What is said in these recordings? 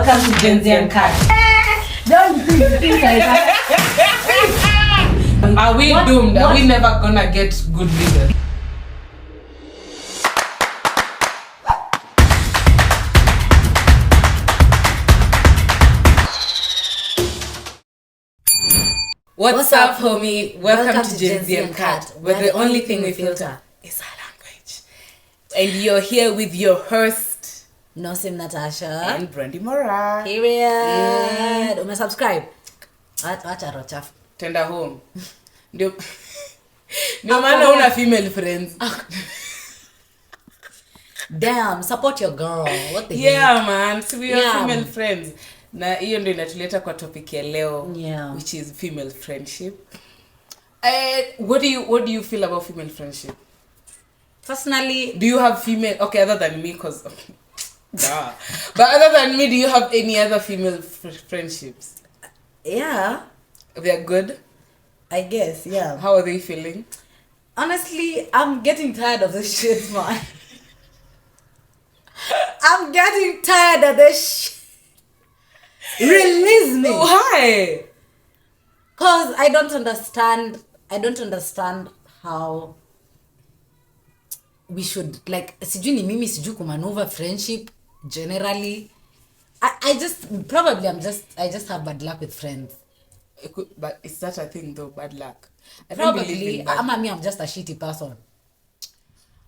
Welcome to Gen Z Uncut. Don't think like that. Are we doomed? Are we never gonna get good leaders? What's up, homie? Welcome to Gen Z Uncut, where the only thing we filter is our language. And you're here with your host, Nosim Natasha and Brandy Mora. Period. Umesubscribe? Acha rocha. Tenda home. Ndio maana una female friends. Damn, support your girl. What the Yeah, man. So we are female friends. Na hiyo ndio inatuleta kwa topic ya leo, which is female friendship. What do you feel about female friendship? Personally, do you have female, okay, other than me, cause nah. But other than me, do you have any other female friendships? Yeah, they're good, I guess. Yeah. How are they feeling? Honestly, I'm getting tired of this shit, man. I'm getting tired of this shit. Release me. Why? Cause I don't understand how we should, like, sijui ni mimi sijui kumaneuver friendship generally. I just have bad luck with friends. But is that a thing though, bad luck? Probably. I'm just a shitty person.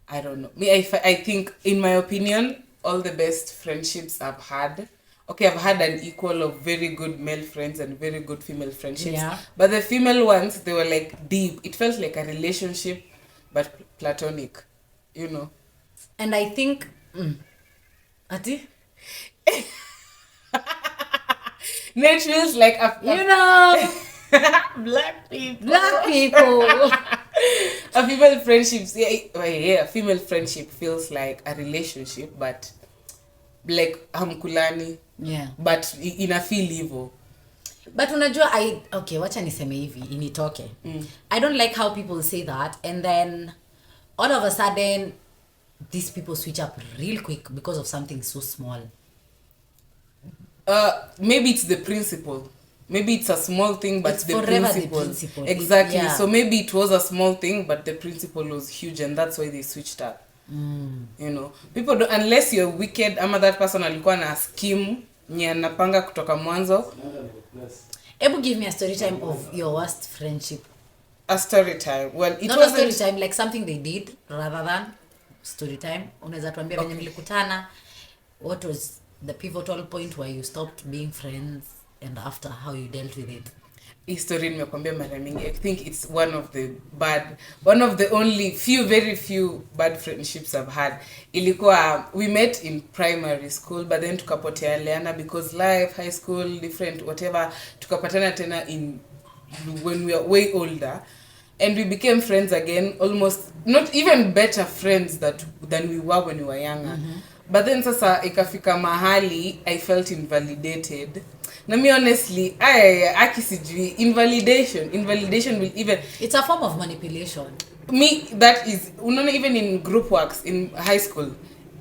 I don't know. I think, in my opinion, all the best friendships I've had, okay, I've had an equal of very good male friends and very good female friendships. Yeah. But the female ones, they were like deep. It felt like a relationship, but platonic, you know. And I think, Ati? It feels like black people. A female friendships, female friendship feels like a relationship, but like hamkulani. Yeah. But ina feel hivyo. But unajua wacha niseme hivi initoke. I don't like how people say that, and then all of a sudden these people switch up real quick because of something so small. Maybe it's the principle. Maybe it's a small thing, but it's the principle. Exactly. Yeah. So maybe it was a small thing, but the principle was huge, and that's why they switched up. You know, people don't, unless you're wicked, ama that person alikuwa na scheme nye anapanga kutoka mwanzo. Ebu give me a story time of your worst friendship. A story time. Well, it not wasn't a story time, like something they did rather than story time. Unaweza tuambia venye mlikutana. What was the pivotal point where you stopped being friends, and after how you dealt with it? History nimekwambia mara mingi. I think it's one of the only very few bad friendships I've had. Ilikuwa, we met in primary school, but then tukapoteana because life, high school, different, whatever. Tukapatana tena when we were way older, and we became friends again, almost not even better friends than we were when we were younger. But then sasa ikafika mahali I felt invalidated. Na me honestly, akisijui invalidation will even, it's a form of manipulation. Me, that is, unaona, even in group works in high school,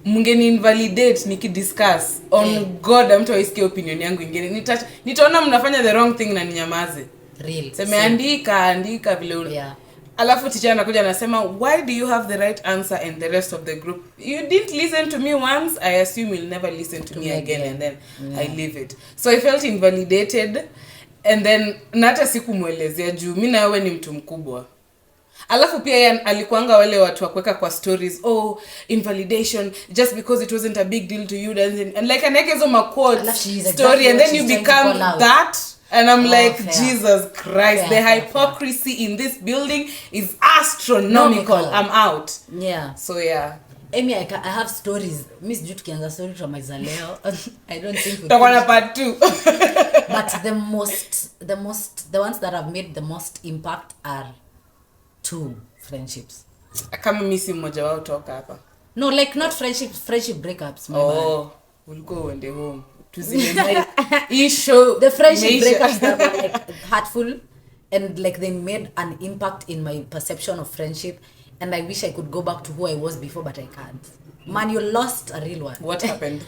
mungeni invalidate nikidiscuss on God, mtu aisikie opinion yangu ingine, nitaona mnafanya the wrong thing na ninyamaze. Real. Sema andika vile una. Yeah. Alafu teacher anakuja anasema, why do you have the right answer and the rest of the group? You didn't listen to me once, I assume you'll never listen to me again. And then I leave it. So I felt invalidated, and then nata sikumuelezea juu mimi na wewe ni mtu mkubwa. Alafu pia alikuanga wale watu wa kuweka kwa stories, invalidation just because it wasn't a big deal to you, and like aneke hizo quote story, and then you become that. And I'm like, fair. Jesus Christ, the hypocrisy in this building is astronomical. I'm out. Yeah. So yeah. Amy, I have stories. Miss Jude kianza story from Izaleo. I don't think Tawana part 2. But the ones that have made the most impact are 2 friendships. Kama misi mmoja wao toka hapa. No, like not friendship breakups. We'll go when they home. The friendship breakups that were like hurtful, and like they made an impact in my perception of friendship, and I wish I could go back to who I was before, but I can't. Man, you lost a real one. What happened?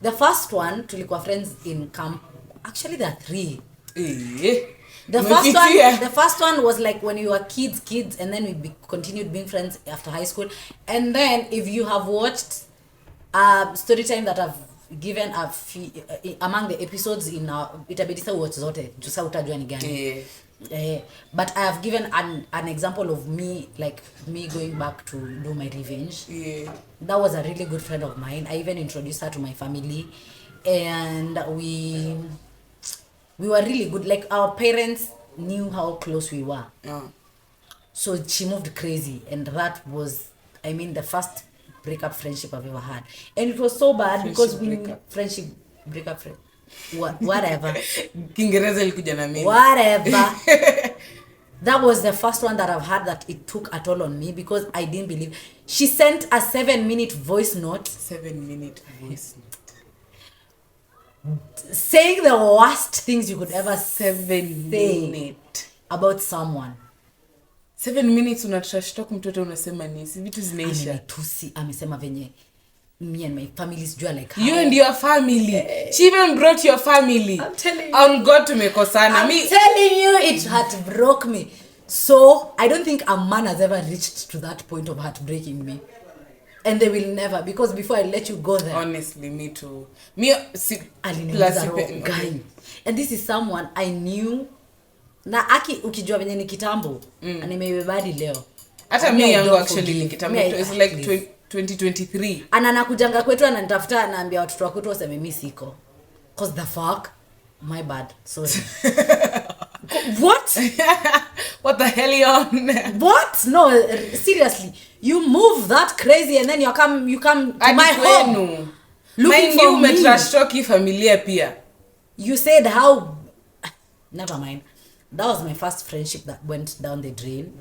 The first one, tulikuwa friends in camp. Actually, there are 3. The first one was like when we were kids, and then we continued being friends after high school. And then if you have watched story time that I've given among the episodes in itabidisa watch zote jusa utajua ni gani. But I have given an example of me going back to do my revenge. That was a really good friend of mine. I even introduced her to my family, and we were really good. Like, our parents knew how close we were. So she moved crazy, and that was, I mean, the first breakup friendship I've ever had. And it was so bad because whatever. Whatever. That was the first one that I've had that it took a toll on me because I didn't believe. She sent a 7-minute voice note. 7-minute voice note. Saying the worst things you could ever 7 minutes about someone. 7 minutes una trash talk mtoto unasema nini? Vitu zinaisha. Tusi amesema venye me and my family's jua like you and your family. She even brought your family. I'm telling you. On God tumekosana. I'm telling you, it heartbroke me. So I don't think a man has ever reached to that point of heartbreaking me. And they will never, because before I let you go there. Honestly, me too. Me guy. And this is someone I knew. Na ukijua venye ni kitambo. Nimebebadi leo. Hata mimi yangu actually ni kitambo. It's like 2023. Ananakujanga kwetu ananitafuta anaambia watoto wa kwetu waseme mimi siko. Cause the fuck? My bad. Sorry. What? What the hell you on? What? No, seriously. You move that crazy and then you come to my home. Looking for me. Trash talk familia pia. You said how... Never mind. That was my first friendship that went down the drain.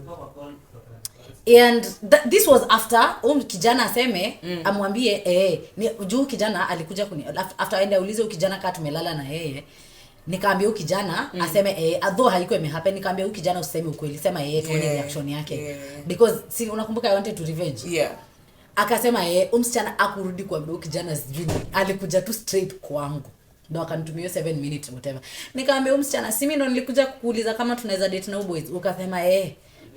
And this was after kijana aseme amwambie juu kijana alikuja after aende aulize kijana kama tumelala na yeye, nikaambia kijana aseme although haikuwa imehappen, nikaambia kijana useme ukweli, sema tuone reaction yake. Because si unakumbuka I wanted to revenge. Akasema msichana akurudi kuambia kijana sijui alikuja tu straight kwangu. Ndo akanitumia 7 minutes whatever. Nikaambia msichana si mimi ndo nilikuja kukuuliza kama tunaweza date na boys. Ukasema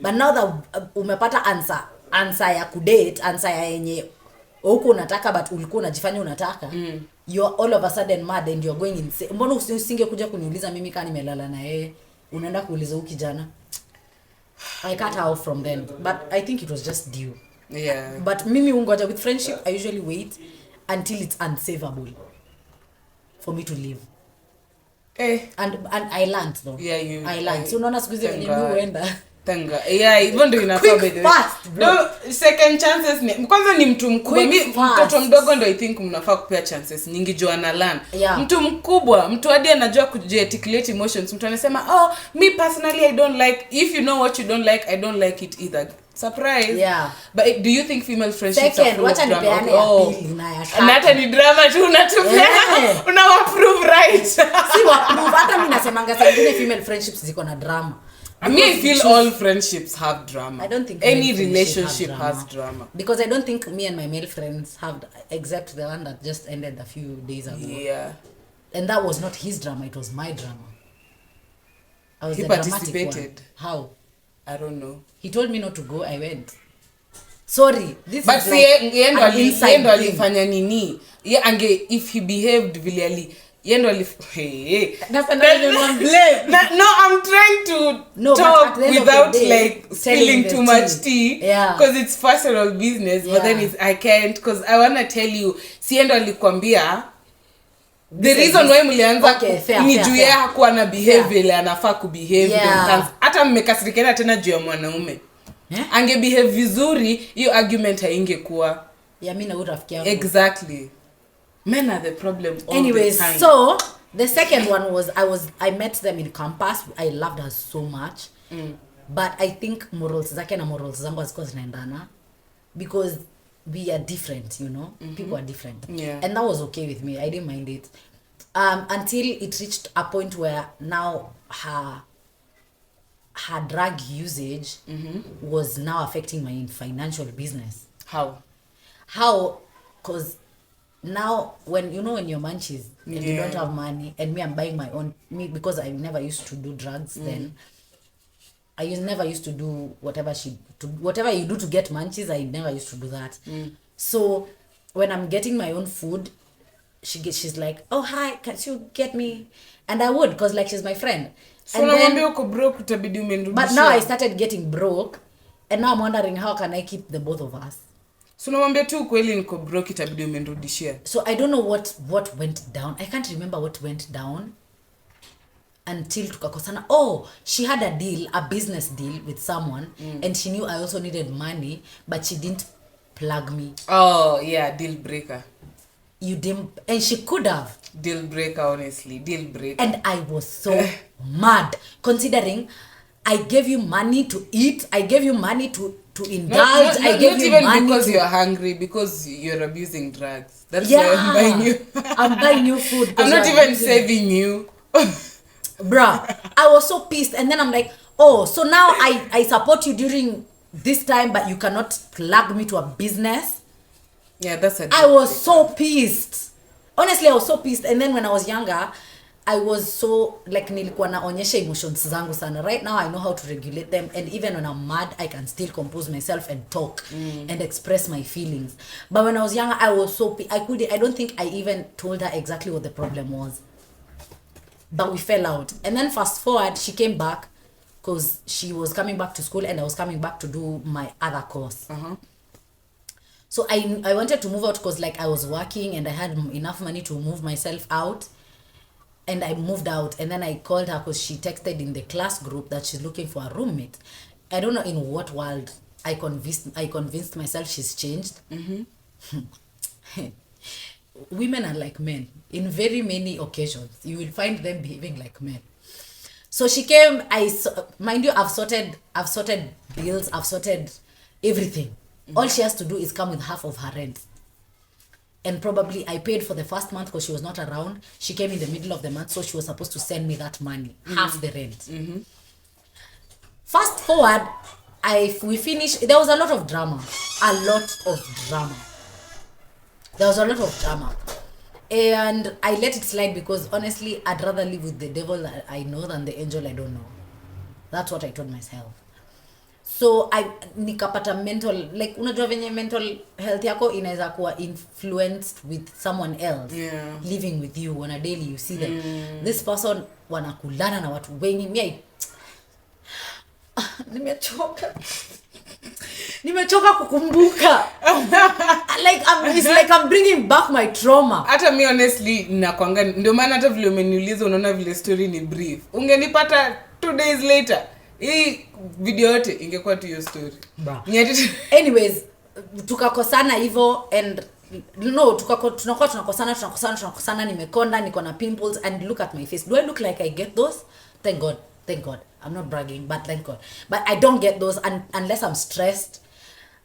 but now that umepata answer ya kudate, answer ya yenye huko unataka but ulikuwa unajifanya unataka, you're all of a sudden mad and you're going insane. Mbona usingekuja kuniuliza mimi kama nimelala na unaenda kuuliza huyu kijana? I cut her off from then, but I think it was just due. But mimi ungoja with friendship, I usually wait until it's unsavable for me to leave. And I learned though. I learned. So unaona siku hizi wenye mimi huenda tanga. Even though inafaa by the way. No, second chances ni kwanza ni mtu mkubwa. Mimi mtoto mdogo ndo I think mnafaa kupea chances nyingi juu ana learn. Mtu mkubwa, mtu hadi anajua kuarticulate emotions. Mtu anasema, me personally I don't like, if you know what you don't like, I don't like it either. Surprise. But do you think female friendships are full of drama? Na hata ni drama tu unatupea. Unawaprove right. Si waprove, hata mimi nasemanga zingine female friendships ziko na drama. I mean, I feel all friendships have drama. I don't think any relationship has drama. Because I don't think me and my male friends have, except the one that just ended a few days ago. And that was not his drama, it was my drama. I was he the participated. Dramatic one. How? I don't know. He told me not to go, I went. Sorry, this but is like an inside thing. Alifanya nini? If he behaved really that's another one blame. No, I'm trying to talk without like spilling too much tea because it's personal business, but then I can't because I want to tell you siendo alikwambia the reason why mlianza ni juu ya hakuwa na behavior ile anafaa kubehave hata mmekasirikana tena juu ya mwanaume ange behave vizuri hiyo argument haingekuwa mimi na urafiki yangu exactly. Men are the problem all anyways, the time. So the second one was I met them in campus. I loved her so much. But I think morals zake na morals zangu hazikuwa zinaendana because we are different, you know. People are different. And that was okay with me. I didn't mind it. Until it reached a point where now her drug usage was now affecting my financial business. How? Because now when when you're munchies and you don't have money, and me I'm buying my own, because I never used to do drugs then. Never used to do whatever you do to get munchies. I never used to do that. So when I'm getting my own food, she's like, oh hi, can you get me? And I would, because like she's my friend. So but now I started getting broke, and now I'm wondering how can I keep the both of us. So namwambia tu kweli niko broke, itabidi umenirudishia. So I don't know what went down. I can't remember what went down until tukakosana. Oh, she had a business deal with someone, and she knew I also needed money, but she didn't plug me. Oh yeah, deal breaker. You didn't, and she could have. Deal breaker, honestly, deal breaker. And I was so mad, considering I gave you money to eat, I gave you money to indulge, I gave you money not even because you're hungry, because you're abusing drugs. That's why I'm buying you. I'm buying you food. I'm not even saving you. Bruh, I was so pissed, and then I'm like, oh, so now I support you during this time, but you cannot plug me to a business. Yeah, that's it. I was so pissed. Honestly, I was so pissed. And then when I was younger, I was so like nilikuwa naonyesha emotions zangu sana. Right now I know how to regulate them, and even when I'm mad I can still compose myself and talk and express my feelings. But when I was younger, I was so I don't think I even told her exactly what the problem was. But we fell out. And then fast forward, she came back because she was coming back to school, and I was coming back to do my other course. So I wanted to move out because like I was working and I had enough money to move myself out. And I moved out, and then I called her because she texted in the class group that she's looking for a roommate. I don't know in what world I convinced myself she's changed. Women are like men. In very many occasions, you will find them behaving like men. So she came. Mind you, I've sorted bills. I've sorted everything. All she has to do is come with half of her rent. And probably I paid for the first month because she was not around. She came in the middle of the month, so she was supposed to send me that money, half the rent. Fast forward, we finished. There was a lot of drama. And I let it slide because honestly, I'd rather live with the devil that I know than the angel I don't know. That's what I told myself. So nikapata mental, like unajua venye mental health yako inaweza kuwa influenced with someone else living with you on a daily. You see that this person wanakulana na watu wengi. Nimechoka kukumbuka. It's like I'm bringing back my trauma. Hata me honestly nakwanga, ndio maana hata vile umeniuliza unaona vile story ni brief. Ungenipata 2 days later, hii video yote ingekuwa tu your story. Anyways, tukakosana hivyo, and tunakosana, nimekonda, niko na pimples, and look at my face. Do I look like I get those? Thank God. I'm not bragging, but thank God. But I don't get those unless I'm stressed.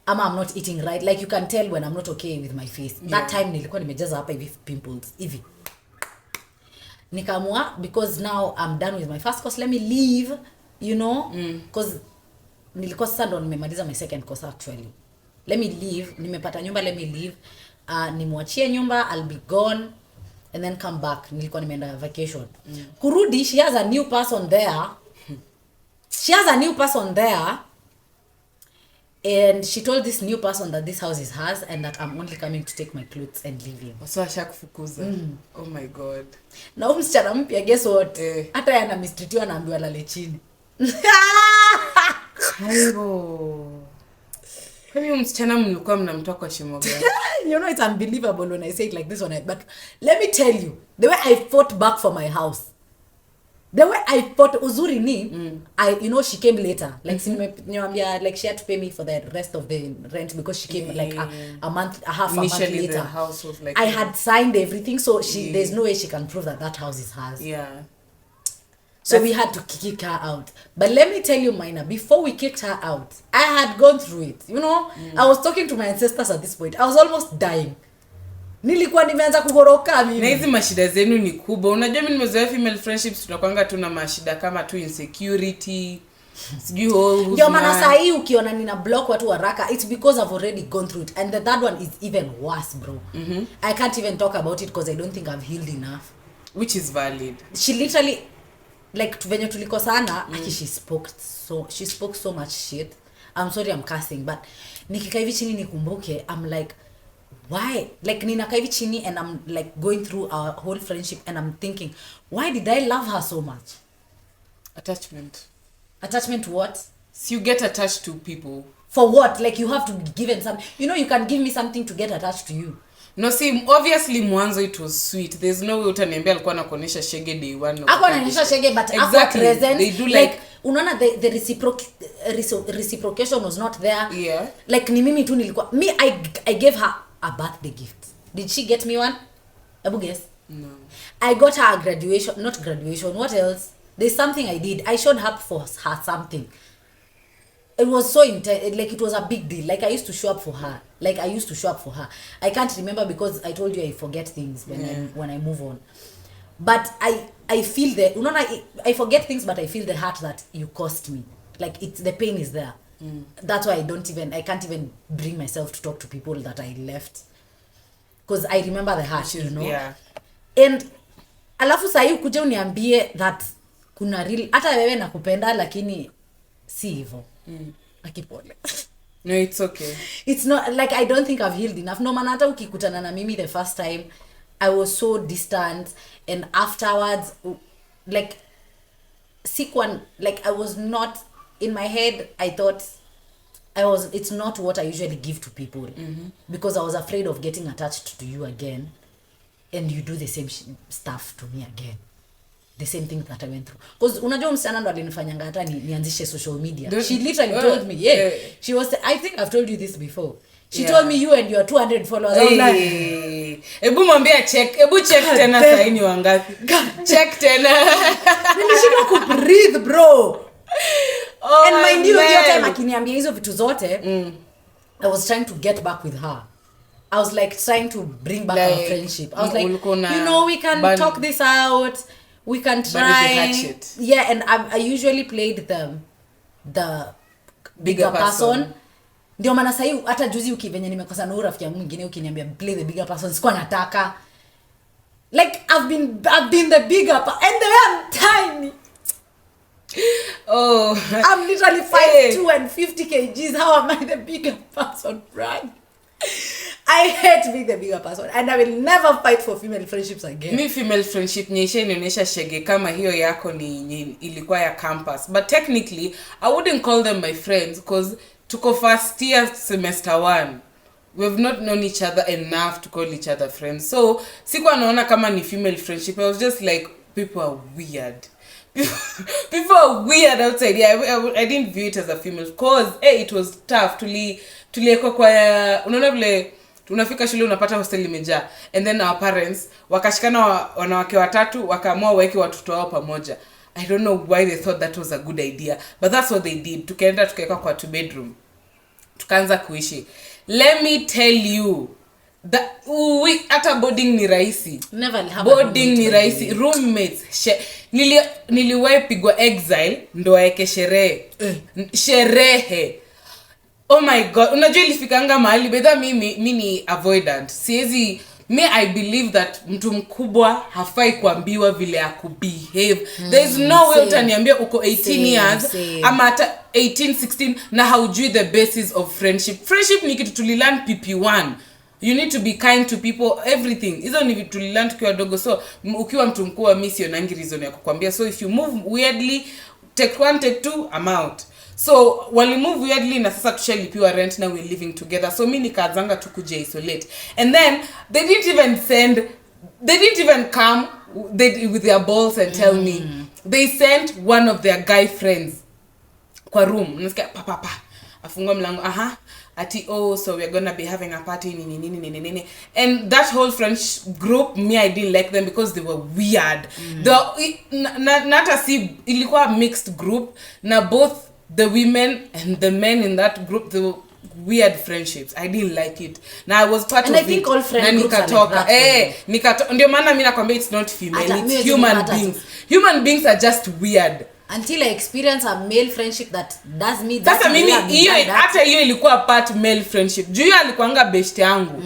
I'm not eating right. Like you can tell when I'm not okay with my face. That time nilikuwa nimejaza hapa hivi pimples hivi. Nikamua, because now I'm done with my first course, let me leave, because nilikuwa sasa ndo nimemaliza my second course actually. Let me leave, nimepata nyumba, let me leave. Nimwachie nyumba, I'll be gone and then come back. Nilikuwa nimeenda vacation. Kurudi, she has a new person there. And she told this new person that this house is hers and that I'm only coming to take my clothes and leave him. So ashakufukuza. Oh my God. Na msichana mpya, guess what? Hata yana mistreatiwa na ambiwa lale chini. Kaibo. Kwani msichana mlikuwa mnamtoa kwa shimo gani? It's unbelievable when I say it like this one. But let me tell you, the way I fought back for my house. The way I fought, uzuri ni, she came later. Like, like she had to pay me for the rest of the rent because she came like a half a month later. The house was like I had signed everything, so there's no way she can prove that house is hers. Yeah. So we had to kick her out. But let me tell you, Mina, before we kicked her out, I had gone through it. I was talking to my ancestors at this point. I was almost dying. Nilikuwa nimeanza kugoroka mimi. Na hizi mashida zenu ni kubwa. Unajua mimi nimezoea female friendships, tunakuanga tu na mashida kama tu insecurity, Ndio maana saa hii ukiona nina block watu haraka, it's because I've already gone through it, and the third one is even worse, bro. I can't even talk about it because I don't think I've healed enough, which is valid. She literally, like venye tulikosana, she spoke so much shit. I'm sorry I'm cursing, but nikikaa hivi chini nikumbuke, I'm like, why? Like ninakaa hivi chini and I'm like going through our whole friendship and I'm thinking, why did I love her so much? Attachment to what? So you get attached to people. For what? Like you have to be given something. You know, you can give me something to get attached to you. No, see, obviously mwanzo it was sweet. There's no way utaniambia alikuwa anakuonesha shege day one. Ako anaonyesha shege, but exactly. Present. They do like unaona the reciprocation was not there. Yeah. Like ni mimi tu nilikuwa I gave her a birthday gift. Did she get me one? Abu guess? No. I got her a not graduation. What else? There's something I did. I showed up for her something. It was so intense. Like it was a big deal. Like I used to show up for her. I can't remember because I told you I forget things when I move on. But I feel I forget things, but I feel the hurt that you cost me. Like the pain is there. That's why I can't even bring myself to talk to people that I left, because I remember the hurt, you know. Yeah. And alafu sahi ukuje uniambie that kuna real, hata wewe nakupenda lakini si hivyo. Akipole. No, it's okay. It's not like I don't think I've healed enough. No maana hata ukikutana na mimi the first time, I was so distant, and afterwards like I was not in my head. I thought it's not what I usually give to people, because I was afraid of getting attached to you again and you do the same stuff to me again, the same thing that I went through. Because unajua msichana ndo alinifanyanga hata nianzishe social media. She literally told me, she was, I think I've told you this before. She told me you and your 200 followers. I was like, ebu mwambia check tena sasa ni wangapi. Check tena. Nilishindwa ku breathe, bro. And mind you, hiyo time akiniambia hizo vitu zote, I was trying to get back with her. I was like trying to bring back our friendship. I was like, you know, we can talk this out. We can try. Yeah, and I usually played the bigger person. Ndio maana sasa hata juzi ukivenye nimekosa na rafiki yangu mwingine ukiniambia play the bigger person, sikuwa nataka. Like I've been the bigger and the way I'm tiny. Oh, I'm literally 5'2" and 50 kgs. How am I the bigger person, right? I hate being the bigger person, and I will never fight for female friendships again. Me female friendship nionyesha shege kama hiyo yako ni ilikuwa ya campus, but technically I wouldn't call them my friends because tuko first year semester 1. We've not known each other enough to call each other friends. So sikuwa naona kama ni female friendship. I was just like, people are weird. People are weird outside. Yeah, I didn't view it as a female because it was tough. Tuliekwa kwa unaona vile unafika shule unapata hostel imejaa, and then our parents wakashikana wanawake watatu wakaamua waweke watoto wao pamoja. I don't know why they thought that was a good idea, but that's what they did. Tukaenda tukaweka kwa 2 bedroom. Tukaanza kuishi. Let me tell you that hata boarding ni rahisi. Never have boarding ni rahisi. Roommates niliwahi pigwa exile ndo aeke sherehe. Oh my god, unajua ilifikanga mahali bedha mimi ni avoidant. Siezi I believe that mtu mkubwa hafai kuambiwa vile ya kubehave. There is no way utaniambia uko 18 years ama hata 18 16 na haujui the basis of friendship. Friendship ni kitu tulilearn PP1. You need to be kind to people, everything. Hizo ni vitu tulilearn tukiwa dogo. So ukiwa mtu mkubwa mimi sionangi reason ya kukwambia. So if you move weirdly, take 1 take 2, I'm out. So wali move weirdly na sasa tushalipiwa rent na we're living together. So mimi nikaanza tu kuja isolate. And then they didn't even come with their balls and tell me. They sent one of their guy friends kwa room. Nasikia pa afunga mlango, ati so we're going to be having a party nini. And that whole French group, me I didn't like them because they were weird. Nata si ilikuwa mixed group na both the women and the men in that group, they were weird friendships. I didn't like it. Now I was part and of it. And I think all friend groups are like that. Ndio maana mimi nakwambia it's not female, it's human beings. Human beings are just weird. until I experience a male friendship that does me that. Sasa mimi hiyo hata hiyo ilikuwa part male friendship. Juu alikuanga best yangu.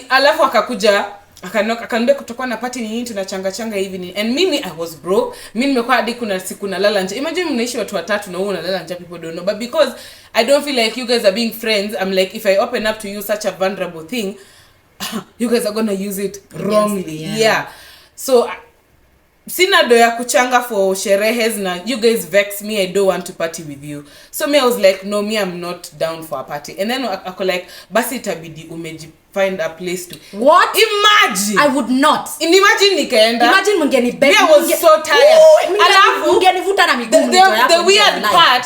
Alafu akakuja akaniambia kutokuwa na party nini tunachanga hivi ni, and mimi I was broke. Mimi nimekuwa hadi kuna siku na lala nje. Imagine mnaishi watu watatu na wewe unalala nje, people don't know, but because I don't feel like you guys are being friends, I'm like, if I open up to you such a vulnerable thing, you guys are gonna use it wrongly. Yeah. So sina do ya kuchanga for sherehes na you guys vex me, I don't want to party with you. So me I was like, no, me I'm not down for a party. And then ako like, basi itabidi find a place to. What? Imagine. I would not. Imagine nikaenda. Imagine mungeni beg. I was so tired. Alafu mungenivuta na miguu.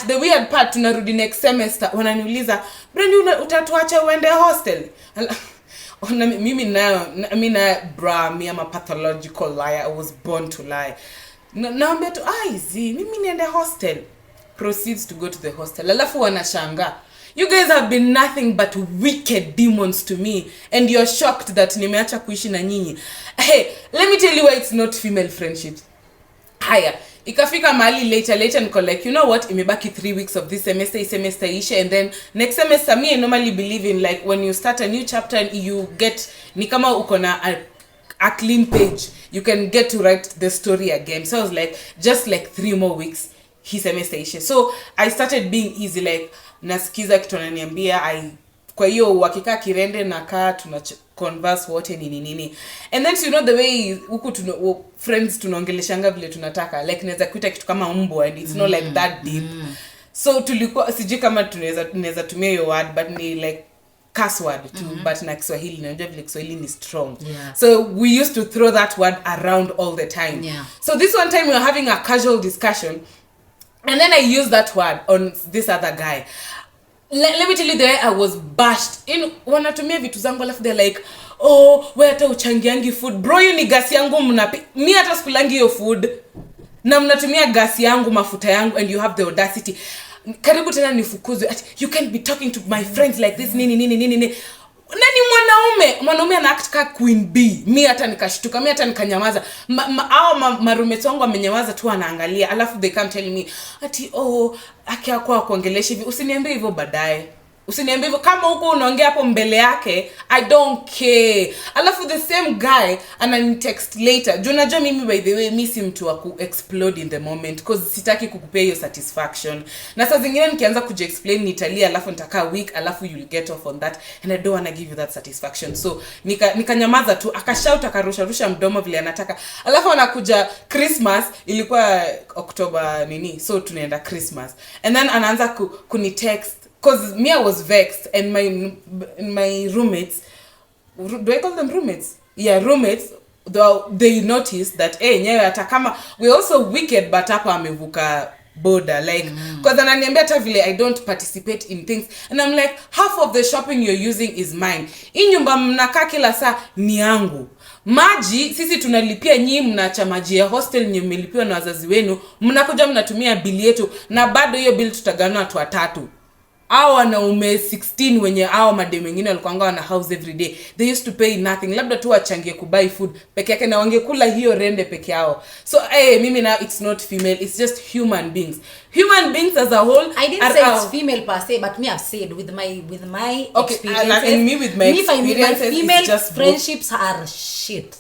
The weird part tunarudi next semester wananiuliza, "Brandi utatuacha uende hostel?" Mimi I'm a pathological liar. I was born to lie. Naambia tu mimi niende hostel. Proceeds to go to the hostel. Alafu wanashanga. You guys have been nothing but wicked demons to me, and you're shocked that nimeacha kuishi na nyinyi. Hey, let me tell you why it's not female friendships. Haya, ikafika mahali later niko like, you know what, imebaki 3 weeks of this semester isha, and then next semester me I normally believe in like when you start a new chapter and you get ni kama uko na a clean page, you can get to write the story again. So I was like, just like 3 more weeks hii semester isha. So I started being easy, like nasikiza kitu ananiambia, kwa hiyo wakika kirende na kaa tuna converse wote nini, and then you know the way huku friends tunaongeleshanga vile tunataka, like naweza kuita kitu kama mbwa, and it's not like that deep. So tulikuwa siji kama tunaweza tumia hiyo word, but ni like curse word too, but na Kiswahili najua vile Kiswahili ni strong. So we used to throw that word around all the time. So this one time we were having a casual discussion, and then I used that word on this other guy. Let me tell you, there I was bashed in. Wanatumia vitu zangu alafu they're like, oh, wewe hata uchangiangi food bro, you ni gas yangu mimi hata sikulangi hiyo food na mnatumia gas yangu, mafuta yangu, and you have the audacity karibu tena nifukuzwe, you can't be talking to my friends like this nini. Nani mwanaume ana act ka queen bee. Mimi hata nikashtuka, mimi hata nikanyamaza. Marumeto wangu amenyamaza tu anaangalia, alafu they come telling me ati akiakwa kuongelesha hivi, usiniambie hivyo baadaye. Usiniambie hivyo kama huko unaongea hapo mbele yake, I don't care. Alafu the same guy anani text later. Unajua mimi by the way mimi si mtu wa ku explode in the moment because sitaki kukupea hiyo satisfaction. Na saa zingine nikianza kuji-explain nitalia, alafu nitakaa weak, alafu you'll get off on that, and I don't want to give you that satisfaction. So nikanyamaza tu, akashout akarusha mdomo vile anataka. Alafu anakuja Christmas, ilikuwa October nini, so tunaenda Christmas, and then anaanza kuni text. Because me I was vexed, and my roommates, do I call them roommates? Yeah, roommates, they noticed that nyewe hata kama we also wicked, but hapa amevuka border, like because ananiambia hata vile I don't participate in things, and I'm like, half of the shopping you're using is mine. Hii nyumba mnakaa kila saa ni yangu. Maji sisi tunalipia, nyinyi mnaacha maji ya hostel nyinyi mmelipiwa na wazazi wenu, mnakuja mnatumia bili yetu, na bado hiyo bill tutagawana watu watatu. Hao wanaume 16 wenye hao madem wengine walikuanga na house every day, they used to pay nothing, labda tu wachangie kubuy food peke yake na wangekula hiyo rende peke yao. So mimi now it's not female, it's just human beings as a whole. I didn't say it's female per se, but me I've said with my experiences, and me with my experiences, female it's just friendships are shit.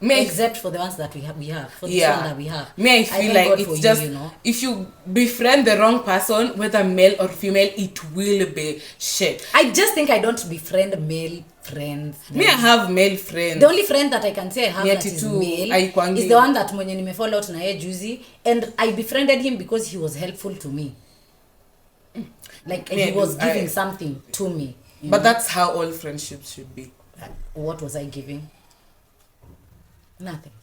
Except for the ones that we have for the one that we have. I feel like it's just you know? If you befriend the wrong person, whether male or female, it will be shit. I just think I don't befriend male friends. I have male friends. The only friend that I can say I have that is male is the one that mwenye nimefollow out na yeye juzi, and I befriended him because he was helpful to me. Like he was giving something to me. But that's how all friendships should be. What was I giving? Nothing.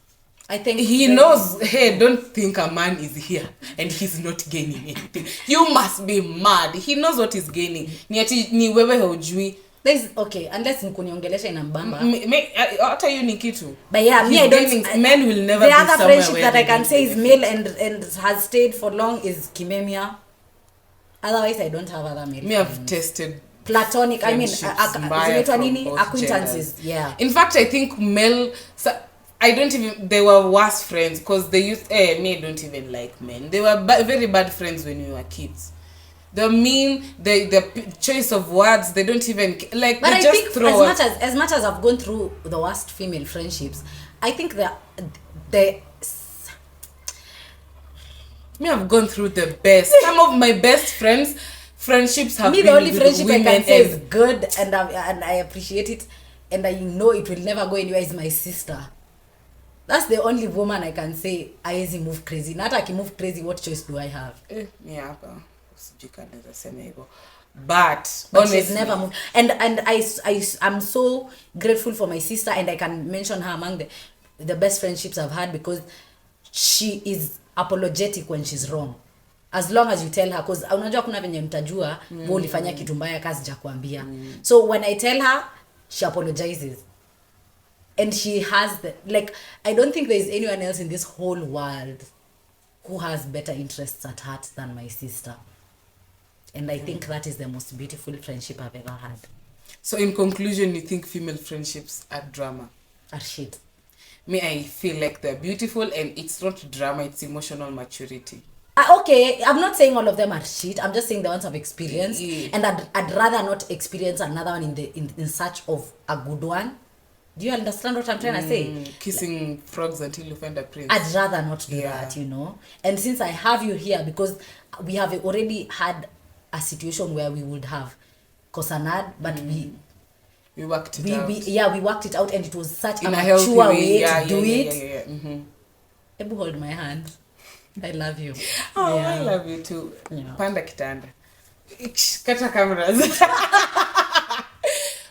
I think he knows, hey, don't think a man is here and he's not gaining anything. You must be mad. He knows what he's gaining. Ni wewe hujui. Okay, unless nkuniongelesha inambamba. Hata hiyo ni kitu. But yeah, me I don't. Men will never be somewhere. The other friendship that I can say is male and has stayed for long is Kimemia. Otherwise, I don't have other male. Me have tested platonic. I mean, acquaintances. Yeah. In fact, I think male. I don't even, they were worse friends because they used, me, I don't even like men. They were very bad friends when we were kids. The mean, the choice of words, they don't even, like, but they I just think throw as much as I've gone through the worst female friendships, I think me, I've gone through the best. Some of my best friendships have been the only with friendship I women can say is good, and I appreciate it, and I know it will never go anywhere, is my sister. That's the only woman I can say I move crazy. Not I can move crazy. What choice do I have? Yeah, but honestly, she's never moved. And I'm so grateful for my sister, and I can mention her among the best friendships I've had, because she is apologetic when she's wrong, as long as you tell her, because unajua kuna venye mtajua wewe ulifanya kitu mbaya kazi ja kuambia. So when I tell her, she apologizes, and she has like, I don't think there is anyone else in this whole world who has better interests at heart than my sister. And I think that is the most beautiful friendship I've ever had. So in conclusion, you think female friendships are drama? Are shit. Me, I feel like they're beautiful, and it's not drama, it's emotional maturity. Okay, I'm not saying all of them are shit. I'm just saying the ones I've experienced. Yeah. And I'd rather not experience another one in search of a good one. Do you understand what I'm trying to say? Kissing frogs until you find a prince. I'd rather not do that, you know. And since I have you here, because we have already had a situation where we would have Kosanad, but we worked it out. We worked it out, and it was such a mature way to do it. Yeah. Ebu hold my hand. I love you. Oh, yeah. I love you too. Yeah. Panda kitanda. Kata cameras.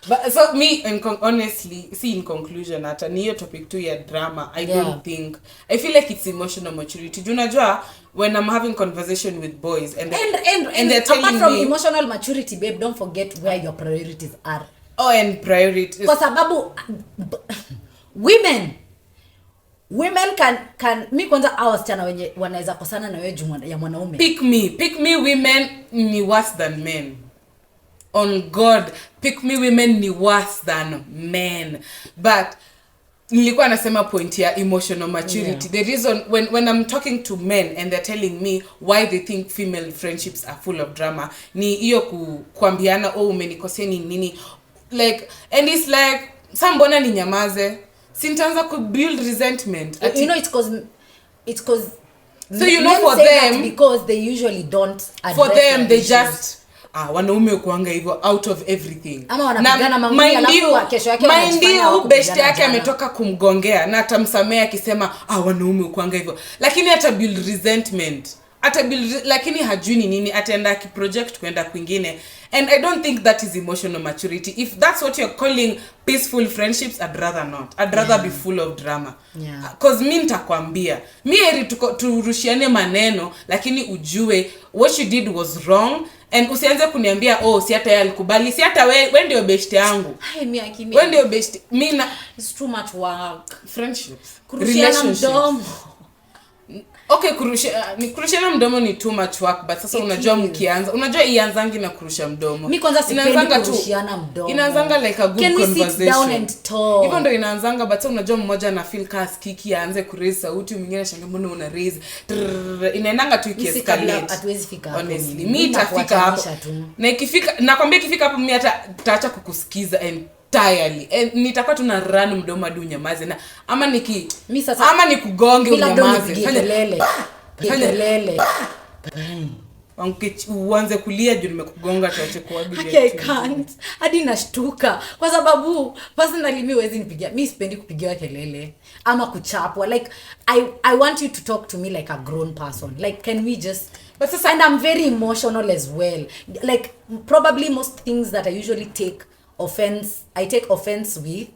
But so me, honestly, see, in conclusion, at a topic 2 year drama, I don't think, I feel like it's emotional maturity. Do you know, when I'm having conversation with boys and they're telling apart from me, emotional maturity, babe, don't forget where your priorities are. Oh, and priorities. Because sababu women can mi kwanza hao wasichana wenye wanaweza kosana na wewe juu ya mwanaume. Pick me women ni worse than men. On God, pick me women ni worse than men. But nilikuwa nasema point ya emotional maturity. The reason when I'm talking to men and they're telling me why they think female friendships are full of drama, ni hiyo kuambiana umenikosea nini, like, and it's like sambona ni nyamaze, sintaanza ku build resentment. You know, it's cause so you know, for them, because they usually don't address, for them they just wanaume kuanga hivyo out of everything. Ama wanapigana mangumi alafu kesho yake wanajifanya best yake ametoka kumgongea na atamsamea akisema wanaume kuanga hivyo, lakini ata build resentment, lakini hajui ni nini, ataenda ki-project kwenda kwingine. And I don't think that is emotional maturity. If that's what you're calling peaceful friendships, I'd rather not. I'd rather be full of drama. Because mi nitakwambia, mi heri turushiane maneno, lakini ujue what you did was wrong. And usianze kuniambia si hata yeye alikubali, si hata wewe ndio best yangu. Wewe ndio best. It's too much work. Friendships, relationships. Okay, kurushiana mdomo ni too much work, but sasa unajua mkianza, unajua ianzangi na kurusha mdomo. Mimi kwanza sipendi kurushiana mdomo. Inaanzanga like a good conversation. Can we sit down and talk? Hivyo ndio inaanzanga, but sasa unajua mmoja na feel cast kiki aanze kuraise sauti, mwingine anashangaa mbona una raise. Inaendanga tu escalate. Hatuwezi fika hapo. Honestly, mimi itafika hapo. Na ikifika, nakwambia ikifika hapo mimi hata taacha kukusikiza entirely. Nitakuwa tuna run mdomo hadi unyamaze, na ama nikugonge unyamaze. Kelele. Uanze kulia juu nimekugonga tuache kuagilia. Okay, I can't. Hadi nashtuka kwa sababu personally mimi huwezi nipigia. Mimi sipendi kupigiwa kelele ama kuchapwa. Like I want you to talk to me like a grown person. Like, can we just, and I'm very emotional as well. Like, probably most things that I usually take offense with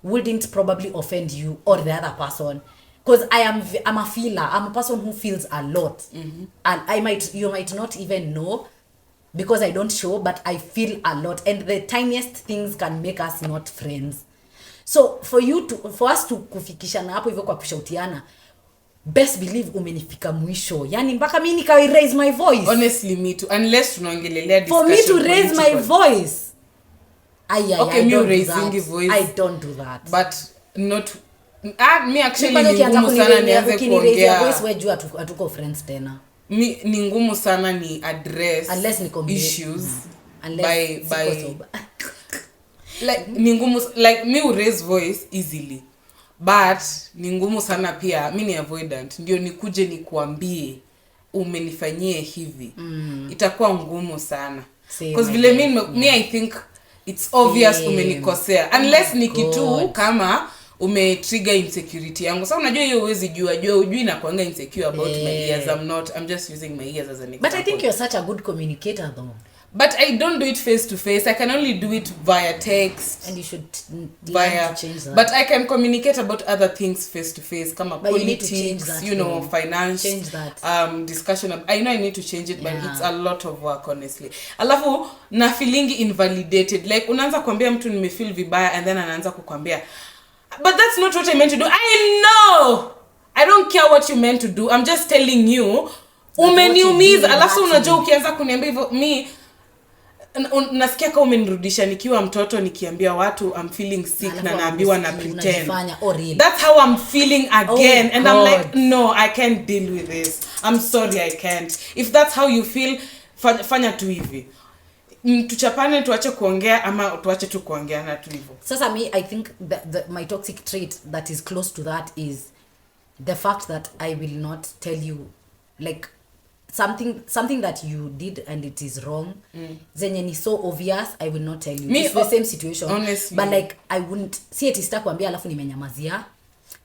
wouldn't probably offend you or the other person, because I'm a feeler. I'm a person who feels a lot. And you might not even know because I don't show, but I feel a lot, and the tiniest things can make us not friends. So for us to kufikishana hapo hivyo kwa kushautiana, best believe umenifika mwisho. Yani mpaka mimi nika raise my voice. Honestly, me too. Unless tunaongelelea discussion. For me to raise my voice. Okay, me raising voice. I don't do that. But not mi actually ni ngumu sana nianze kuongea voice wewe jua hatuko friends tena. Ni ngumu sana ni address unless ni issues unless by like ni ngumu like me will raise voice easily, but ni ngumu sana pia mi ni avoidant ndio nikuje nikuambie umenifanyie hivi. Itakuwa ngumu sana because vile me I think it's obvious umenikosea unless ni kitu kama umetrigger insecurity yangu. So unajua hiyo huwezi jua ujui na kuanga insecure about my ears. I'm just using my ears as an example. But I think you're such a good communicator though. But I don't do it face to face. I can only do it via text. And you should learn to change that. But I can communicate about other things face to face, kama but politics, finance, change that. discussion. I know I need to change it, but it's a lot of work honestly. Alafu na feeling invalidated. Like unaanza kuambia mtu nimefeel vibaya and then anaanza kukwambia but that's not what I meant to do. I know. I don't care what you meant to do. I'm just telling you. Umeniumiza. Alafu unajua ukianza kuniambia hivyo mi nasikia kama umenirudisha nikiwa mtoto nikiambia watu I'm feeling sick na naambiwa na pretend. That's how I'm feeling again. And I'm like no, I can't deal with this. I'm sorry, I can't. If that's how you feel, fanya tu hivi. Tuchapane tuache kuongea ama tuache tu kuongea na tu hivyo. Sasa me I think my toxic trait that is close to that is the fact that I will not tell you like something that you did and it is wrong. Zenye ni so obvious I will not tell you. It's the same situation. Honestly. But like I wouldn't see it sitakwambia alafu nimenyamazia.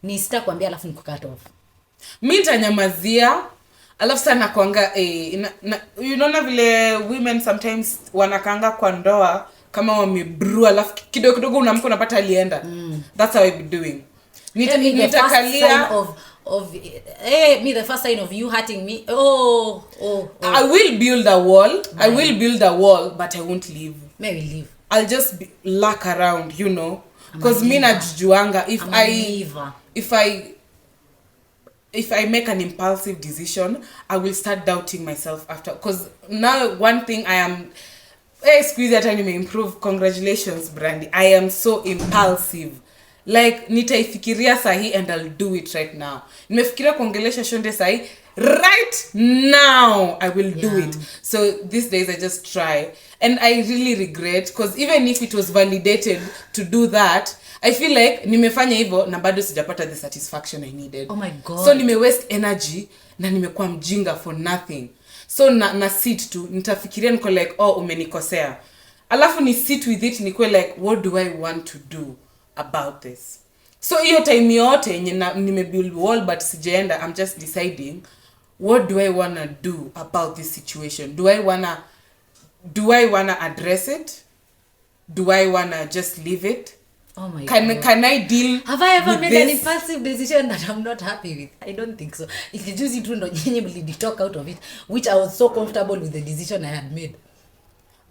Ni sitakwambia alafu nikucut off. Mimi nitanyamazia. Alafu sana kuanga unaona vile women sometimes wanakanga kwa ndoa kama wamebrew alafu kidogo unamko unapata alienda. That's how I be doing. Nitakalia me the first sign of you hurting me. I will build a wall. Right. I will build a wall, but I won't leave. Maybe leave. I'll just lurk around, because me najuanga if I make an impulsive decision, I will start doubting myself after. Because now one thing I am, squeeze that time may improve. Congratulations, Brandy. I am so impulsive. Like nitaifikiria sahi and I'll do it right now. Nimefikiria kuongelesha Shonde sahi right now. I will do it. So these days I just try, and I really regret because even if it was validated to do that, I feel like nimefanya hivyo na bado sijapata the satisfaction I needed. Oh my God. So nime waste energy na nimekuwa mjinga for nothing. So na sit tu nitafikiria niko like umenikosea. Alafu ni sit with it niko like what do I want to do about this? So hiyo time yote nime build wall but sijaenda. I'm just deciding what do I want to do about this situation? Do I want to address it? Do I want to just leave it? Oh my God. Can I deal? Have I ever made this? an impulsive decision that I'm not happy with? I don't think so. It's just it ndo genuinely talk out of it, which I was so comfortable with the decision I had made.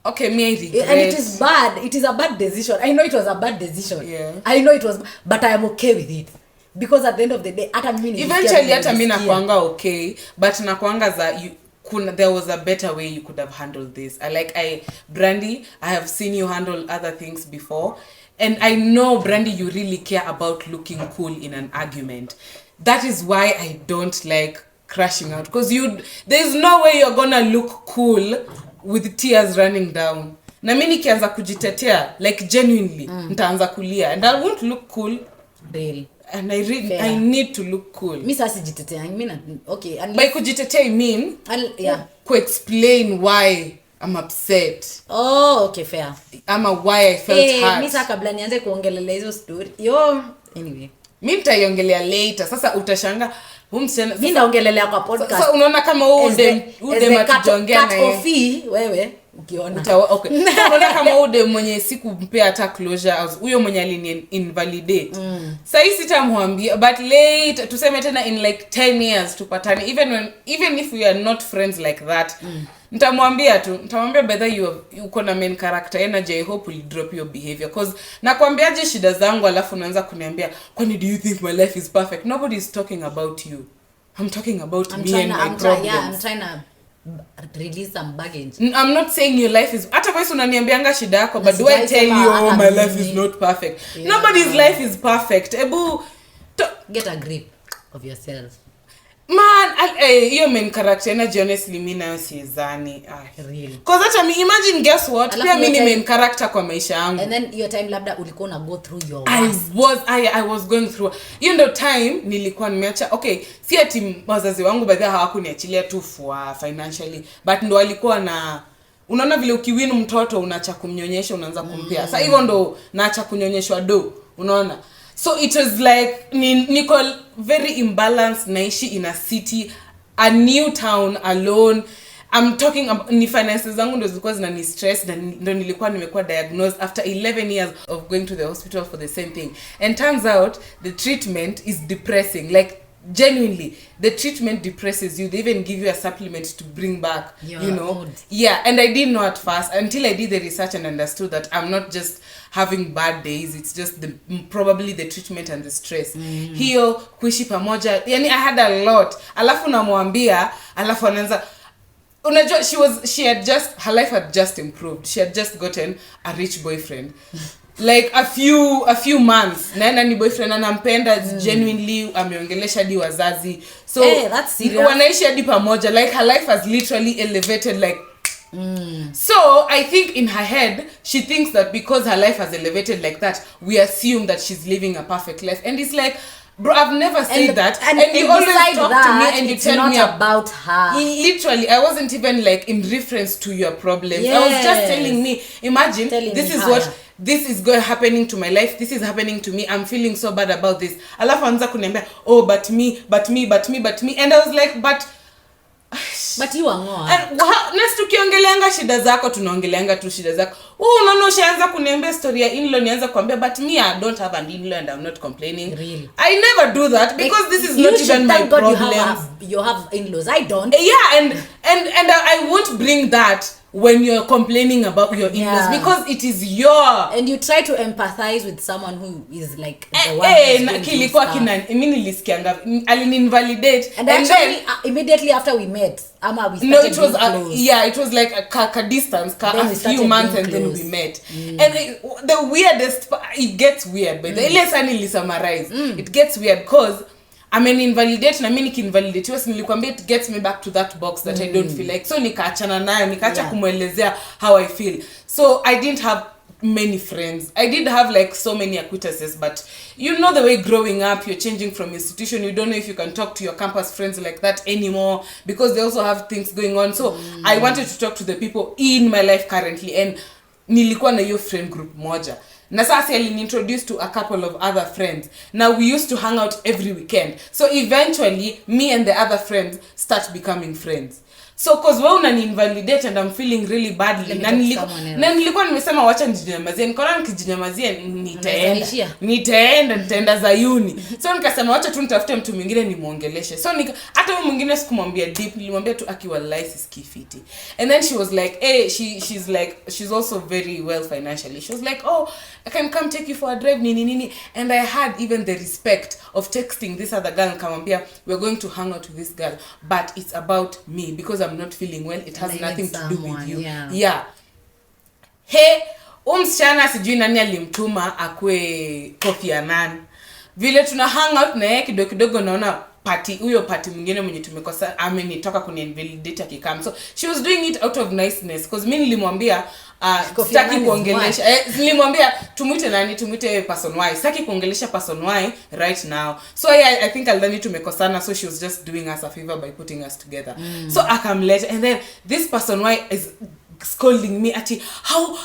Okay, me I regret. And it is bad. It is a bad decision. I know it was a bad decision. Yeah. I know it was, but I am okay with it. Because at the end of the day, eventually hata mimi nakuanga okay, but nakuanga za there was a better way you could have handled this. Brandy, I have seen you handle other things before, and I know, Brandy, you really care about looking cool in an argument. That is why I don't like crashing out, because there's no way you're gonna look cool with tears running down. Na mimi nikianza kujitetea like genuinely nitaanza kulia and I won't look cool. Really? And I need to look cool. Mimi sasa jitetea. I mean, okay. And by kujitetea I mean to explain why I'm upset. Oh, okay, fair. Why I felt hurt. Mimi sasa kabla nianze kuongelelea hizo story. Anyway. Mimi nitaiongelea later. Sasa utashanga mimi naongelelea kwa podcast. Sasa unaona kama ude matuongea na wewe ukiona. Okay. Unaona kama ude mwenye sikumpea hata closure huyo mwenye alini invalidate. Sasa sitamwambia but later tuseme tena in like 10 years tupatane even if we are not friends like that. Nitamwambia whether uko na main character energy. I hope will drop your behavior, because nakwambiaje shida zangu alafu unaanza kuniambia kwani do you think my life is perfect? Nobody is talking about you. I'm talking about me and my problems. I'm trying to release some baggage. I'm not saying your life is hata wewe unaniambianga shida yako, but do I tell you my life is not perfect? Nobody's life is perfect. Get a grip of yourself. Man, hiyo main character energy honestly mimi nayo siezani. Really. Cause hata imagine guess what? Pia mimi ni main character kwa maisha yangu. And then your time labda ulikuwa na go through your worst. I was going through. Hiyo ndo time nilikuwa nimeacha. Okay, si ati wazazi wangu baadhi hawakuniachilia tu for financially, but ndo walikuwa na unaona vile ukiwin mtoto unaacha kumnyonyesha unaanza kumpea. Sasa hivyo ndo naacha kunyonyeshwa unaona. So it was like niko very imbalanced, naishi in a city, a new town, alone. I'm talking about ni finances zangu ndo zilikuwa zinani stress, ndo nilikuwa nimekuwa diagnosed after 11 years of going to the hospital for the same thing. And turns out the treatment is depressing. Like genuinely, the treatment depresses you. They even give you a supplement to bring back, mood. Yeah, and I didn't know at first until I did the research and understood that I'm not just having bad days, it's just probably the treatment and the stress. Hiyo kuishi pamoja, yani I had a lot. Alafu namwambia, alafu anaanza unajua her life had just improved. She had just gotten a rich boyfriend. Like a few months. Na ni boyfriend anampenda genuinely, ameongelesha hadi wazazi. So that's serious. Wanaishi hadi pamoja. Like her life has literally elevated like So I think in her head she thinks that because her life has elevated like that, we assume that she's living a perfect life. And it's like, bro, I've never said that. And you always talk to me and you tell me about her. Literally, I wasn't even like in reference to your problems. Yes. I was just telling me, imagine this is happening to my life. This is happening to me. I'm feeling so bad about this. Alafu anza kuniambia, oh, but me. And I was like, but you are more. And next tukiongeleanga shida zako tunaongeleanga tu shida zako. Unaona ushaanza kuniambia story ya in-law, nianza kuambia but me I don't have an in-law and I'm not complaining. Really? I never do that because this is not even my problem. You have in-laws. I don't. Yeah, and I won't bring that when you're complaining about your in-laws because it is your, and you try to empathize with someone who is like the one kilikuwa mimi nilisikianga alini-invalidate and actually then, immediately after we met we started it was like a distance a few months and then we met and the weirdest it gets weird but ile sana nilisummarize it gets weird because invalidate na mimi nikinvalidate was nilikwambia it gets me back to that box that I don't feel like, so nikaachana nayo nikaacha kumuelezea how I feel. So I didn't have many friends. I did have like so many acquaintances, but you know the way growing up, you're changing from institution, you don't know if you can talk to your campus friends like that anymore because they also have things going on. So I wanted to talk to the people in my life currently, and nilikuwa na hiyo friend group moja. Na sasa introduced to a couple of other friends. Now we used to hang out every weekend. So eventually me and the other friends start becoming friends. So cause wewe unani-invalidate and I'm feeling really badly. Na nilikuwa nimesema wacha nijinyamazie. Nikaona nikijinyamazia nitaenda Zayuni. So nikasema wacha tu nitafute mtu mwingine nimuongeleshe. So hata huyo mwingine sikumwambia deep, nilimwambia tu akiwa life is kifiti. And then she was like, she's also very well financially. She was like, oh, I can come take you for a drive nini. And I had even the respect of texting this other girl and kamwambia, we're going to hang out with this girl, but it's about me because I'm not feeling well. It has nothing to do with you. Yeah. Hey, msichana sijui nani alimtuma akwe Kofi Annan. Vile tuna hang out na yeye kidogo naona huyo party mwingine mwenye tumekosa amenitoka kuni-invalidate akikam. So she was doing it out of niceness because mimi nilimwambia sitaki kuongelesha nilimwambia tumuite person Y, sitaki kuongelesha person Y right now. So I think Aldani tumekosana, so she was just doing us a favor by putting us together. So akamleta, and then this person Y is scolding me ati how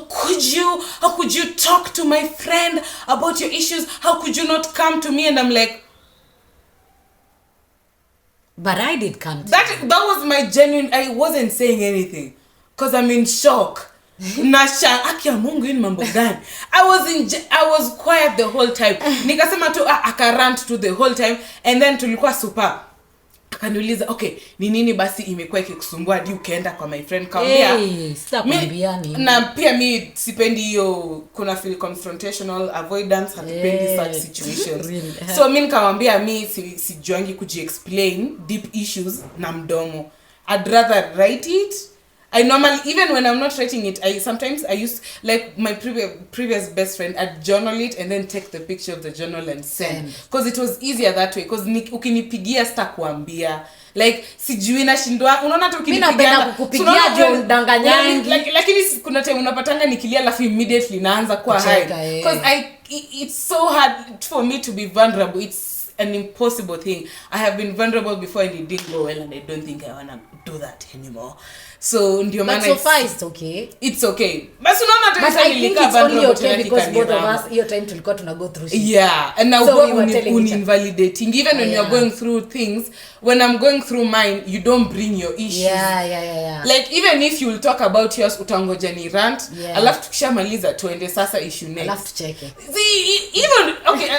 could you talk to my friend about your issues, how could you not come to me? And I'm like, but I did come to that was my genuine, I wasn't saying anything because I'm in shock. Nasha akia Mungu ni mambo gani? I was quiet the whole time. Nikasema tu akarant to the whole time, and then tulikuwa super. Akaniuliza, okay, ni nini basi imekuwa ikikusumbua hadi ukaenda kwa my friend kaambia na pia mi sipendi hiyo, kuna feel confrontational avoidance, hatupendi such situations. Really? So mimi nikamwambia mi sijuangi kuji-explain deep issues na mdomo. I'd rather write it I normally, even when I'm not writing it, sometimes I used, like my previous best friend, I'd journal it and then take the picture of the journal and send. Because it was easier that way. Because ukinipigia sitakuambia. Like, sijui nashindwa, unaona hata ukinipigia. Mimi napenda kukupigia jo undanganyangi. Lakini kuna time unapatanga nikilia alafu immediately naanza kuwa high. Because it's so hard for me to be vulnerable. It's an impossible thing. I have been vulnerable before and it didn't go well, and I don't think I wanna do that anymore. So ndio maana so far it's okay. It's okay. Basi unaona tu sasa nilika vulnerable okay because both of us hiyo time tulikuwa tuna go through shit. Yeah, and now so invalidating even when you're going through things. When I'm going through mine, you don't bring your issues. Yeah. Like even if you will talk about yours, utangoja ni rant, alafu tukishamaliza tuende sasa issue next. Alafu tucheke. See, even okay,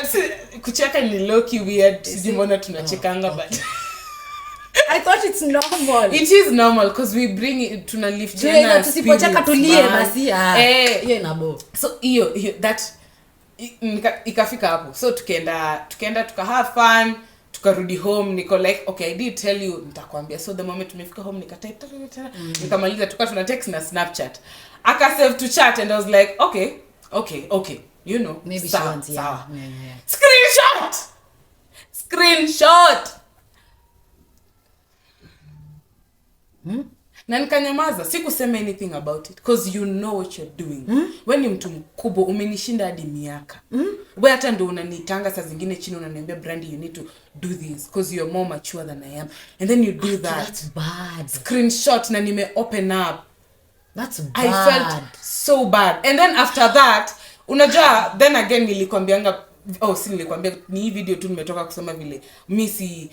kucheka ni low key weird. Sijui mbona tunachekanga but I thought it's normal. It is normal because we bring it to na lift jana tusipocheka tulie basi hiyo inabo. So hiyo that ikafika hapo. So tukaenda tuka have fun, tukarudi home, niko like okay, I did tell you nitakwambia. So the moment tumefika home nikatype nikamaliza tuna text na Snapchat. Aka save to chat and I was like okay. You know, maybe she wants yeah. Screenshot. Na nikanyamaza, sikusema anything about it because you know what you're doing. When ni mtu mkubwa umenishinda hadi miaka. Wewe hata ndio unanitanga saa zingine chini unaniambia Brandy you need to do this because you're more mature than I am. And then you do that. That's bad. Screenshot na nime open up. That's bad. I felt so bad. And then after that, unajua then again nilikwambianga nilikwambia ni hii video tu nimetoka kusema vile mimi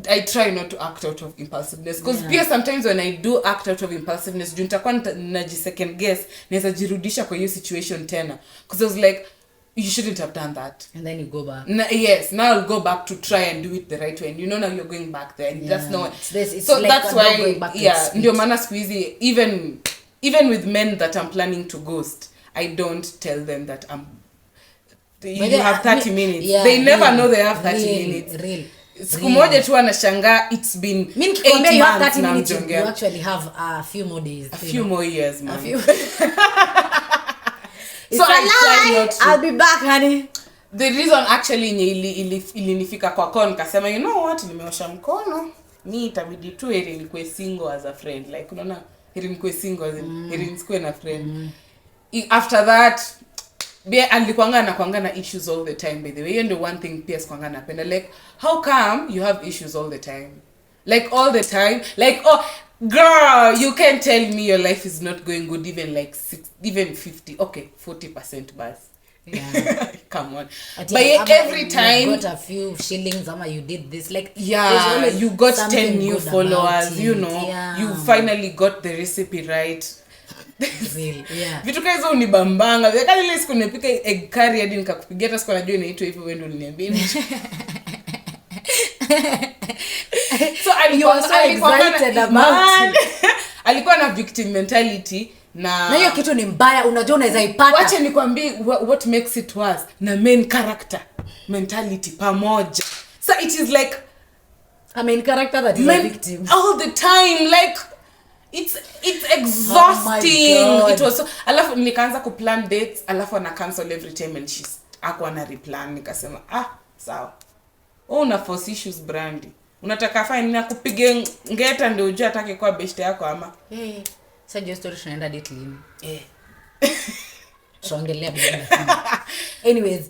I try not to act out of impulsiveness because pia sometimes when I do act out of impulsiveness nitakuwa naji second guess naweza jirudisha kwa hiyo situation tena because I was like you shouldn't have done that and then you go back. Yes, now I'll go back to try and do it the right way and you know now you're going back there and that's not it's so like that's why going back ndio maana siku hizi even with men that I'm planning to ghost I don't tell them that you have 30 minutes they never know they have 30 minutes real. Siku moja tu anashangaa it's been 8 you have 30 minutes you actually have a few more days a few more years man so I'll be back honey. The reason actually ilinifika kwa con nikasema you know what nimeosha mkono ni itabidi tu heri nikuwe single as a friend like unaona heri nikuwe single heri nisikuwe na friend after that Bia alikuanga na issues all the time by the way and the one thing PS kwanga napenda like how come you have issues all the time like all the time like oh girl you can't tell me your life is not going good even like 50 okay 40% bas yeah come on but every time you got a few shillings ama you did this like you got 10 new followers you know you finally got the recipe right vitu hizo unibambanga kama ile siku nimepika egg curry hadi nikakupigia hata siku najua inaitwa hivyo wewe ndio uliniambia so alikuwa na victim mentality na hiyo kitu ni mbaya unajua unaweza ipata wacha nikwambie what makes it worse na main character mentality pamoja so it is like a main character that is a victim all the time like it's exhausting. It was so alafu nikaanza kuplan dates alafu ana cancel every time and she's akwana replan nikasema sawa una force issues Brandy unataka fine na kupige ngeta ndio ujue atake kwa best yako ama sasa hiyo story tunaenda date lini tuongelea bila anyways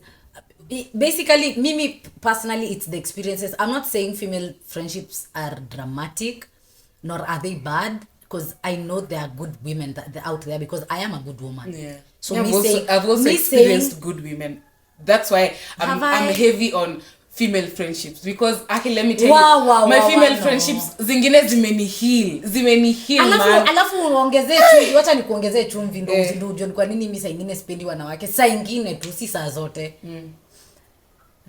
basically mimi personally it's the experiences. I'm not saying female friendships are dramatic nor are they bad because I know there are good women that out there because I am a good woman. So I've also experienced good women. That's why I'm heavy on female friendships because let me tell you my female friendships zingine zimeni heal man. Alafu uongezee chumvi, wacha nikuongezee chumvi ndio usinduje kwa nini mimi saa nyingine sipendi wanawake. Saa nyingine tu si saa zote.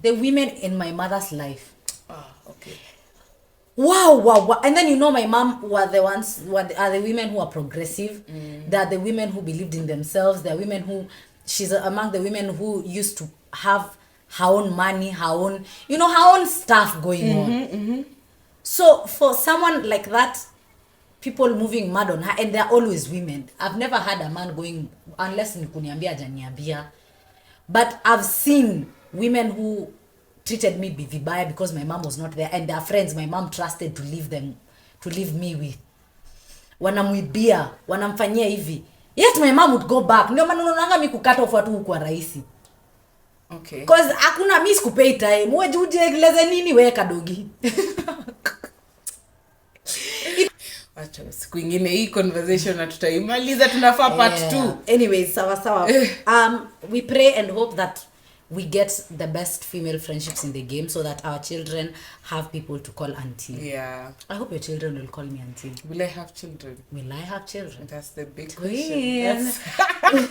The women in my mother's life. Okay. Wow. And then my mom are the women who are progressive. They are the women who believed in themselves. They are women who she's among the women who used to have her own money, her own stuff going on. So for someone like that, people moving mad on her, and they're always women. I've never had a man going, unless nikuniambia hajaniambia, but I've seen women who treated me vibaya because my mom was not there, and their friends my mom trusted to leave me with, wanamwibia, wanamfanyia hivi, yet my mom would go back. Ndio maana unaona mimi kukata off watu kwa rahisi. Okay. Cause hakuna miss kupay time. Wewe ujieleze nini wewe kadogi? Acha siku nyingine hii conversation na tutaimaliza, tunafaa part 2. Anyways, sawa. We pray and hope that we get the best female friendships in the game so that our children have people to call auntie. Yeah. I hope your children will call me auntie. Will I have children? Will I have children? That's the big Queen. question.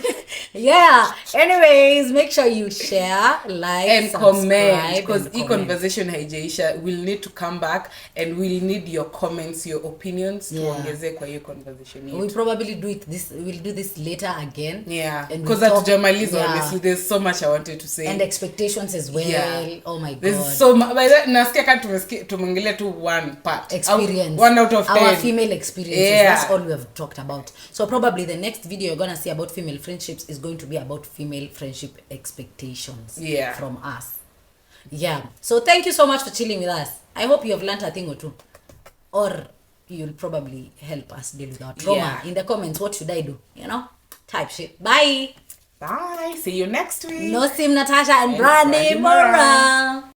Yeah. Anyways, make sure you share, like, and comment, because e conversation haijaisha. We'll need to come back and we'll need your comments, your opinions tuongeze kwa hiyo conversation yetu. We'll probably we'll do this later again. Yeah. Because hatujamaliza, honestly, there's so much I wanted to say. And expectations as well. Yeah. Oh my god. There's so much. By that nasikia kama tumeongelea tu one part. Experience. 1 out of 10. Our female experiences. Yeah. That's all we have talked about. So probably the next video you're going to see about female friendships is going to be about female friendship expectations from us. Yeah. So thank you so much for chilling with us. I hope you have learned a thing or two. Or you'll probably help us deal with our trauma. In the comments, what should I do? You know? Type shit. Bye. Bye. See you next week. Nosim, Natasha, and Brandy Mora.